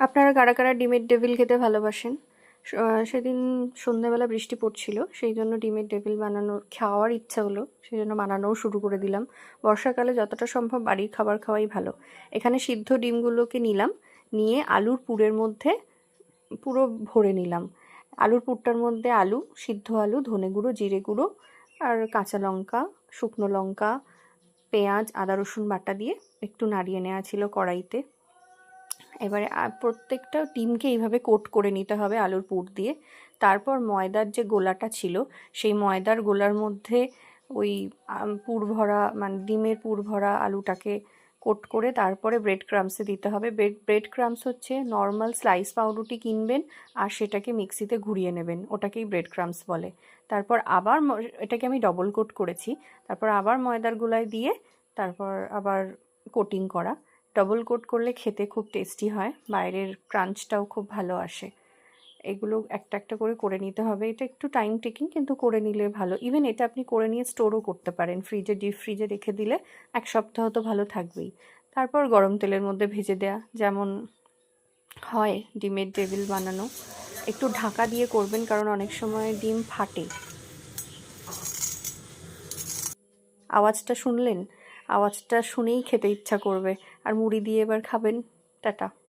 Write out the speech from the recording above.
আপনারা কারা কারা ডিমের ডেভিল খেতে ভালোবাসেন? সেদিন সন্ধ্যাবেলা বৃষ্টি পড়ছিল, সেই জন্য ডিমের ডেভিল খাওয়ার ইচ্ছা হলো, সেই জন্য বানানোও শুরু করে দিলাম। বর্ষাকালে যতটা সম্ভব বাড়ির খাবার খাওয়াই ভালো। এখানে সিদ্ধ ডিমগুলোকে নিলাম, নিয়ে আলুর পুরের মধ্যে পুরো ভরে নিলাম। আলুর পুরটার মধ্যে আলু, সিদ্ধ আলু, ধনে গুঁড়ো, জিরে গুঁড়ো আর কাঁচা লঙ্কা, শুকনো লঙ্কা, পেঁয়াজ, আদা রসুন বাটা দিয়ে একটু নাড়িয়ে নেওয়া ছিল কড়াইতে। এবারে প্রত্যেকটা ডিমকে এইভাবে কোট করে নিতে হবে আলুর পুর দিয়ে। তারপর ময়দার যে গোলাটা ছিল, সেই ময়দার গোলার মধ্যে ওই পুর ভরা, মানে ডিমের পুর ভরা আলুটাকে কোট করে তারপরে ব্রেড ক্রাম্বসে দিতে হবে। ব্রেড ক্রাম্বস হচ্ছে নর্মাল স্লাইস পাউরুটি কিনবেন আর সেটাকে মিক্সিতে ঘুরিয়ে নেবেন, ওটাকেই ব্রেড ক্রাম্বস বলে। তারপর আবার এটাকে আমি ডবল কোট করেছি, তারপর আবার ময়দার গোলায় দিয়ে তারপর আবার কোটিং করা। ডবল কোট করলে খেতে খুব টেস্টি হয়, বাইরের ক্রাঞ্চটাও খুব ভালো আসে। এগুলো একটা একটা করে নিতে হবে। এটা একটু টাইম টেকিং, কিন্তু করে নিলে ভালো। ইভেন এটা আপনি করে নিয়ে স্টোরও করতে পারেন, ডিপ ফ্রিজে রেখে দিলে 1 সপ্তাহ তো ভালো থাকবেই। তারপর গরম তেলের মধ্যে ভেজে দেয়া, যেমন হয় ডিমের ডেভিল বানানো। একটু ঢাকা দিয়ে করবেন, কারণ অনেক সময় ডিম ফাটে। আওয়াজটা শুনলেন? আওয়াজটা শুনেই খেতে ইচ্ছা করবে, আর মুড়ি দিয়ে এবার খাবেন। টাটা।